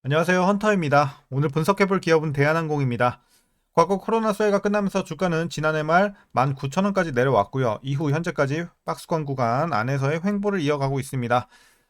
안녕하세요. 헌터입니다. 오늘 분석해볼 기업은 대한항공입니다. 과거 코로나 수혜가 끝나면서 주가는 지난해 말 19,000원까지 내려왔고요. 이후 현재까지 박스권 구간 안에서의 횡보를 이어가고 있습니다.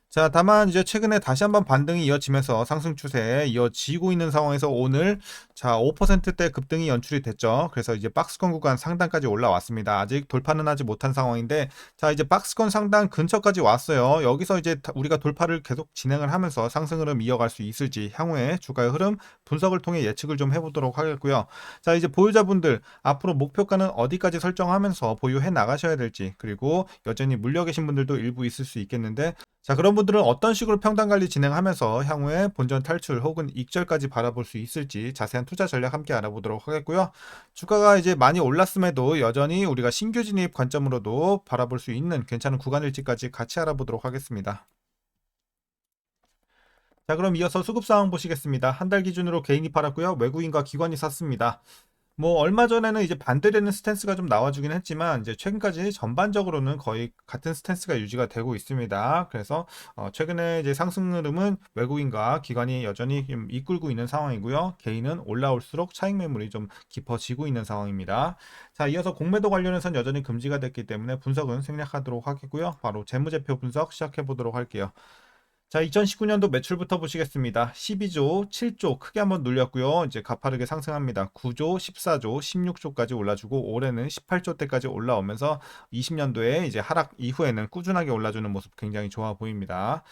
자, 다만 이제 최근에 다시 한번 반등이 이어지면서 상승 추세에 이어지고 있는 상황에서 오늘 5%대 급등이 연출이 됐죠. 그래서 이제 박스권 구간 상단까지 올라왔습니다. 아직 돌파는 하지 못한 상황인데 자, 이제 박스권 상단 근처까지 왔어요. 여기서 이제 우리가 돌파를 계속 진행을 하면서 상승 흐름 이어갈 수 있을지 향후에 주가의 흐름 분석을 통해 예측을 좀 해보도록 하겠고요. 자, 이제 보유자분들 앞으로 목표가는 어디까지 설정하면서 보유해 나가셔야 될지, 그리고 여전히 물려 계신 분들도 일부 있을 수 있겠는데 자, 그런 분들은 어떤 식으로 평단 관리 진행하면서 향후에 본전 탈출 혹은 익절까지 바라볼 수 있을지 자세한 투자 전략 함께 알아보도록 하겠고요. 주가가 이제 많이 올랐음에도 여전히 우리가 신규 진입 관점으로도 바라볼 수 있는 괜찮은 구간일지까지 같이 알아보도록 하겠습니다. 자, 그럼 이어서 수급 상황 보시겠습니다. 한 달 기준으로 개인이 팔았고요. 외국인과 기관이 샀습니다. 뭐 얼마 전에는 이제 반대되는 스탠스가 좀 나와주긴 했지만 이제 최근까지 전반적으로는 거의 같은 스탠스가 유지가 되고 있습니다. 그래서 최근에 이제 상승 흐름은 외국인과 기관이 여전히 좀 이끌고 있는 상황이고요. 개인은 올라올수록 차익 매물이 좀 깊어지고 있는 상황입니다. 자, 이어서 공매도 관련해서는 여전히 금지가 됐기 때문에 분석은 생략하도록 하겠고요. 바로 재무제표 분석 시작해 보도록 할게요. 자, 2019년도 매출부터 보시겠습니다. 12조, 7조 크게 한번 눌렸고요. 이제 가파르게 상승합니다. 9조, 14조, 16조까지 올라주고 올해는 18조대까지 올라오면서 20년도에 이제 하락 이후에는 꾸준하게 올라주는 모습 굉장히 좋아 보입니다.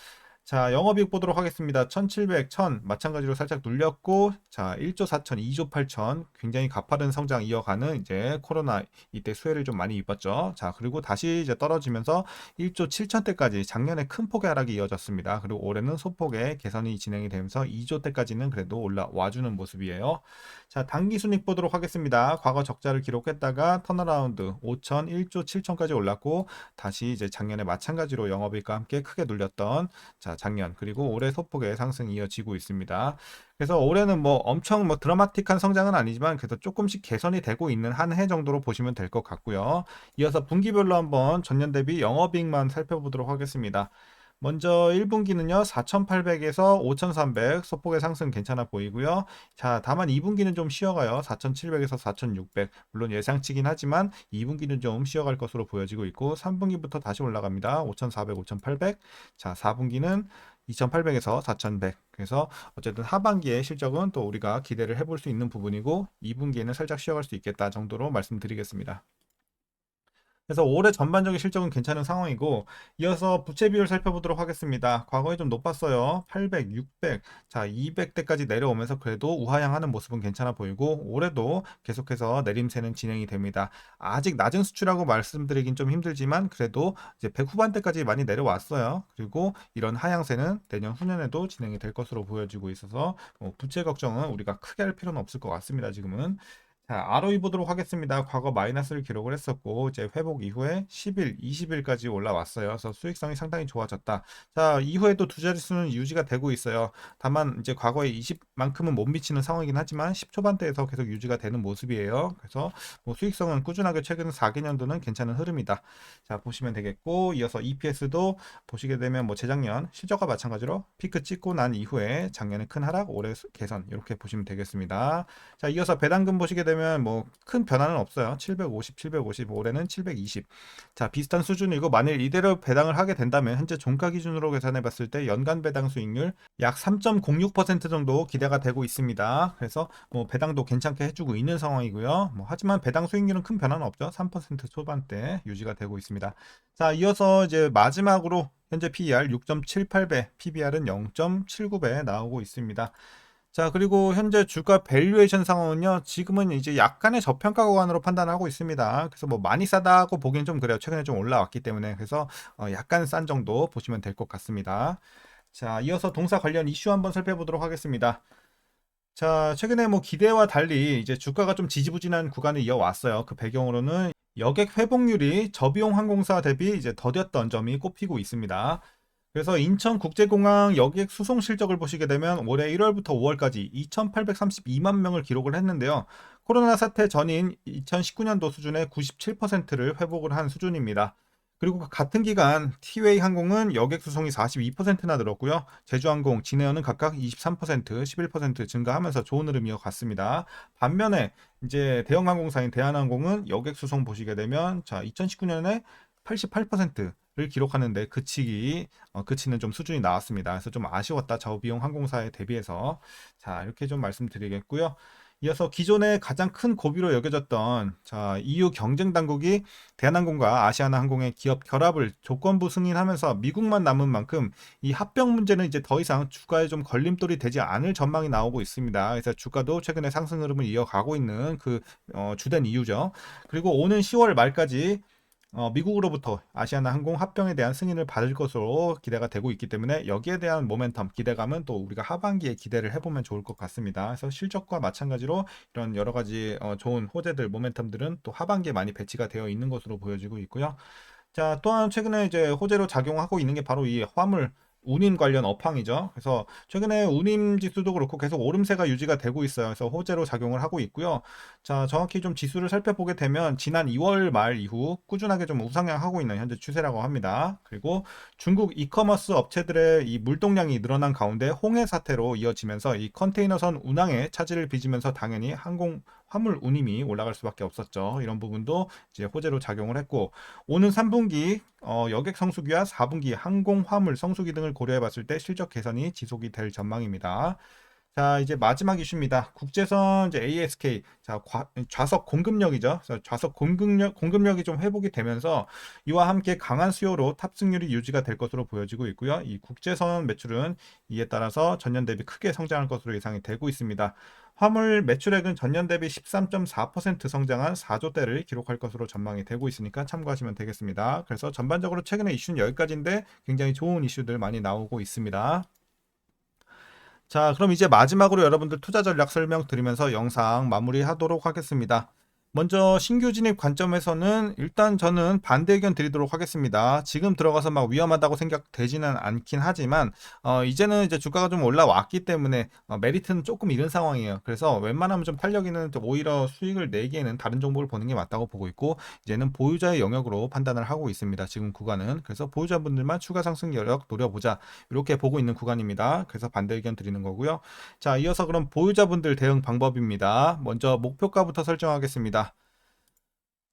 자, 영업이익 보도록 하겠습니다. 1700, 1000 마찬가지로 살짝 눌렸고 자, 1조 4천, 2조 8천 굉장히 가파른 성장 이어가는 이제 코로나 이때 수혜를 좀 많이 입었죠. 자, 그리고 다시 이제 떨어지면서 1조 7천대까지 작년에 큰 폭의 하락이 이어졌습니다. 그리고 올해는 소폭의 개선이 진행이 되면서 2조 대까지는 그래도 올라와주는 모습이에요. 자, 단기 순익 보도록 하겠습니다. 과거 적자를 기록했다가 턴어라운드 5천, 1조 7천까지 올랐고 다시 이제 작년에 마찬가지로 영업이익과 함께 크게 눌렸던 자, 작년 그리고 올해 소폭의 상승이 이어지고 있습니다. 그래서 올해는 뭐 엄청 뭐 드라마틱한 성장은 아니지만 그래도 조금씩 개선이 되고 있는 한 해 정도로 보시면 될 것 같고요. 이어서 분기별로 한번 전년 대비 영업이익만 살펴보도록 하겠습니다. 먼저 1분기는요, 4,800에서 5,300 소폭의 상승 괜찮아 보이고요. 자, 다만 2분기는 좀 쉬어가요. 4,700에서 4,600. 물론 예상치긴 하지만 2분기는 좀 쉬어갈 것으로 보여지고 있고 3분기부터 다시 올라갑니다. 5,400, 5,800. 자, 4분기는 2,800에서 4,100. 그래서 어쨌든 하반기의 실적은 또 우리가 기대를 해볼 수 있는 부분이고 2분기에는 살짝 쉬어갈 수 있겠다 정도로 말씀드리겠습니다. 그래서 올해 전반적인 실적은 괜찮은 상황이고 이어서 부채 비율 살펴보도록 하겠습니다. 과거에 좀 높았어요. 800, 600, 자 200대까지 내려오면서 그래도 우하향하는 모습은 괜찮아 보이고 올해도 계속해서 내림세는 진행이 됩니다. 아직 낮은 수치라고 말씀드리긴 좀 힘들지만 그래도 이제 100 후반대까지 많이 내려왔어요. 그리고 이런 하향세는 내년 후년에도 진행이 될 것으로 보여지고 있어서 부채 걱정은 우리가 크게 할 필요는 없을 것 같습니다. 지금은. 자, ROE 보도록 하겠습니다. 과거 마이너스를 기록을 했었고 이제 회복 이후에 10일, 20일까지 올라왔어요. 그래서 수익성이 상당히 좋아졌다. 자, 이후에도 두 자릿수는 유지가 되고 있어요. 다만 이제 과거에 20만큼은 못 미치는 상황이긴 하지만 10 초반대에서 계속 유지가 되는 모습이에요. 그래서 뭐 수익성은 꾸준하게 최근 4개년도는 괜찮은 흐름이다. 자, 보시면 되겠고 이어서 EPS도 보시게 되면 뭐 재작년 실적과 마찬가지로 피크 찍고 난 이후에 작년에 큰 하락, 올해 개선 이렇게 보시면 되겠습니다. 자, 이어서 배당금 보시게 되면 뭐 큰 변화는 없어요. 750, 750, 올해는 720. 자, 비슷한 수준이고 만일 이대로 배당을 하게 된다면 현재 종가 기준으로 계산해 봤을 때 연간 배당 수익률 약 3.06% 정도 기대가 되고 있습니다. 그래서 뭐 배당도 괜찮게 해주고 있는 상황이고요. 뭐 하지만 배당 수익률은 큰 변화는 없죠. 3% 초반대 유지가 되고 있습니다. 자, 이어서 이제 마지막으로 현재 PER 6.78배, PBR은 0.79배 나오고 있습니다. 자, 그리고 현재 주가 밸류에이션 상황은요, 지금은 이제 약간의 저평가 구간으로 판단하고 있습니다. 그래서 뭐 많이 싸다고 보기엔 좀 그래요. 최근에 좀 올라왔기 때문에. 그래서 약간 싼 정도 보시면 될 것 같습니다. 자, 이어서 동사 관련 이슈 한번 살펴보도록 하겠습니다. 자, 최근에 뭐 기대와 달리 이제 주가가 좀 지지부진한 구간을 이어왔어요. 그 배경으로는 여객 회복률이 저비용 항공사 대비 이제 더뎠던 점이 꼽히고 있습니다. 그래서 인천국제공항 여객 수송 실적을 보시게 되면 올해 1월부터 5월까지 2,832만 명을 기록을 했는데요. 코로나 사태 전인 2019년도 수준의 97%를 회복을 한 수준입니다. 그리고 같은 기간 티웨이 항공은 여객 수송이 42%나 늘었고요. 제주항공, 진에어는 각각 23%, 11% 증가하면서 좋은 흐름 이어갔습니다. 반면에 이제 대형 항공사인 대한항공은 여객 수송 보시게 되면 자, 2019년에 88%를 기록하는데 그치는 좀 수준이 나왔습니다. 그래서 좀 아쉬웠다. 저비용 항공사에 대비해서. 자, 이렇게 좀 말씀드리겠고요. 이어서 기존에 가장 큰 고비로 여겨졌던 자, EU 경쟁 당국이 대한항공과 아시아나항공의 기업 결합을 조건부 승인하면서 미국만 남은 만큼 이 합병 문제는 이제 더 이상 주가에 좀 걸림돌이 되지 않을 전망이 나오고 있습니다. 그래서 주가도 최근에 상승 흐름을 이어가고 있는 그 주된 이유죠. 그리고 오는 10월 말까지 미국으로부터 아시아나 항공 합병에 대한 승인을 받을 것으로 기대가 되고 있기 때문에 여기에 대한 모멘텀, 기대감은 또 우리가 하반기에 기대를 해보면 좋을 것 같습니다. 그래서 실적과 마찬가지로 이런 여러 가지 좋은 호재들, 모멘텀들은 또 하반기에 많이 배치가 되어 있는 것으로 보여지고 있고요. 자, 또한 최근에 이제 호재로 작용하고 있는 게 바로 이 화물 운임 관련 업황이죠. 그래서 최근에 운임 지수도 그렇고 계속 오름세가 유지가 되고 있어요. 그래서 호재로 작용을 하고 있고요. 자, 정확히 좀 지수를 살펴보게 되면 지난 2월 말 이후 꾸준하게 좀 우상향하고 있는 현재 추세라고 합니다. 그리고 중국 이커머스 업체들의 이 물동량이 늘어난 가운데 홍해 사태로 이어지면서 이 컨테이너선 운항에 차질을 빚으면서 당연히 화물 운임이 올라갈 수밖에 없었죠. 이런 부분도 이제 호재로 작용을 했고 오는 3분기 여객 성수기와 4분기 항공 화물 성수기 등을 고려해 봤을 때 실적 개선이 지속이 될 전망입니다. 자, 이제 마지막 이슈입니다. 국제선 이제 ASK 자, 좌석 공급력이죠. 그래서 좌석 공급력이 좀 회복이 되면서 이와 함께 강한 수요로 탑승률이 유지가 될 것으로 보여지고 있고요. 이 국제선 매출은 이에 따라서 전년 대비 크게 성장할 것으로 예상이 되고 있습니다. 화물 매출액은 전년 대비 13.4% 성장한 4조대를 기록할 것으로 전망이 되고 있으니까 참고하시면 되겠습니다. 그래서 전반적으로 최근에 이슈는 여기까지인데 굉장히 좋은 이슈들 많이 나오고 있습니다. 자, 그럼 이제 마지막으로 여러분들 투자 전략 설명드리면서 영상 마무리하도록 하겠습니다. 먼저 신규 진입 관점에서는 일단 저는 반대 의견 드리도록 하겠습니다. 지금 들어가서 막 위험하다고 생각되지는 않긴 하지만 이제는 이제 주가가 좀 올라왔기 때문에 메리트는 조금 이른 상황이에요. 그래서 웬만하면 좀 탄력 있는 오히려 수익을 내기에는 다른 종목을 보는 게 맞다고 보고 있고 이제는 보유자의 영역으로 판단을 하고 있습니다. 지금 구간은 그래서 보유자분들만 추가 상승 여력 노려보자 이렇게 보고 있는 구간입니다. 그래서 반대 의견 드리는 거고요. 자, 이어서 그럼 보유자분들 대응 방법입니다. 먼저 목표가부터 설정하겠습니다.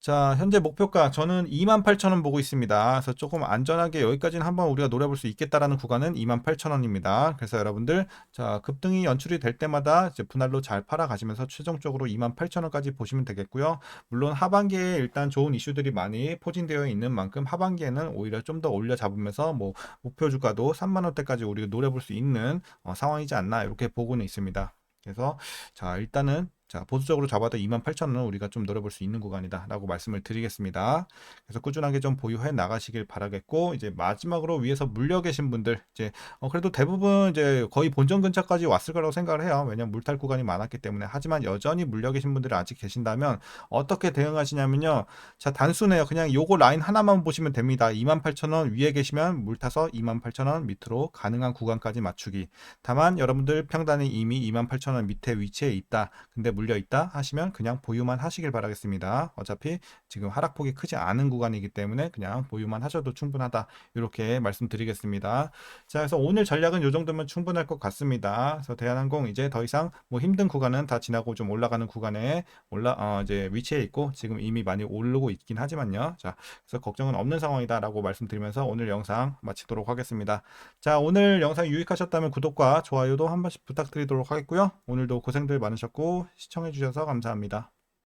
자, 현재 목표가 저는 28,000원 보고 있습니다. 그래서 조금 안전하게 여기까지는 한번 우리가 노려볼 수 있겠다라는 구간은 28,000원입니다. 그래서 여러분들 자, 급등이 연출이 될 때마다 이제 분할로 잘 팔아 가시면서 최종적으로 28,000원까지 보시면 되겠고요. 물론 하반기에 일단 좋은 이슈들이 많이 포진되어 있는 만큼 하반기에는 오히려 좀 더 올려 잡으면서 뭐 목표 주가도 3만 원대까지 우리가 노려볼 수 있는 상황이지 않나 이렇게 보고는 있습니다. 그래서 자, 일단은 자, 보수적으로 잡아도 28,000원은 우리가 좀 노려볼 수 있는 구간이다라고 말씀을 드리겠습니다. 그래서 꾸준하게 좀 보유해 나가시길 바라겠고 이제 마지막으로 위에서 물려 계신 분들 이제 그래도 대부분 이제 거의 본전 근처까지 왔을 거라고 생각을 해요. 왜냐면 물탈 구간이 많았기 때문에. 하지만 여전히 물려 계신 분들이 아직 계신다면 어떻게 대응하시냐면요. 자, 단순해요. 그냥 요거 라인 하나만 보시면 됩니다. 28,000원 위에 계시면 물타서 28,000원 밑으로 가능한 구간까지 맞추기. 다만 여러분들 평단이 이미 28,000원 밑에 위치해 있다. 근데 물려 있다 하시면 그냥 보유만 하시길 바라겠습니다. 어차피 지금 하락폭이 크지 않은 구간이기 때문에 그냥 보유만 하셔도 충분하다. 이렇게 말씀드리겠습니다. 자, 그래서 오늘 전략은 이 정도면 충분할 것 같습니다. 그래서 대한항공 이제 더 이상 뭐 힘든 구간은 다 지나고 좀 올라가는 구간에 이제 위치해 있고 지금 이미 많이 오르고 있긴 하지만요. 자, 그래서 걱정은 없는 상황이다라고 말씀드리면서 오늘 영상 마치도록 하겠습니다. 자, 오늘 영상 유익하셨다면 구독과 좋아요도 한 번씩 부탁드리도록 하겠고요. 오늘도 고생들 많으셨고 시청해주셔서 감사합니다.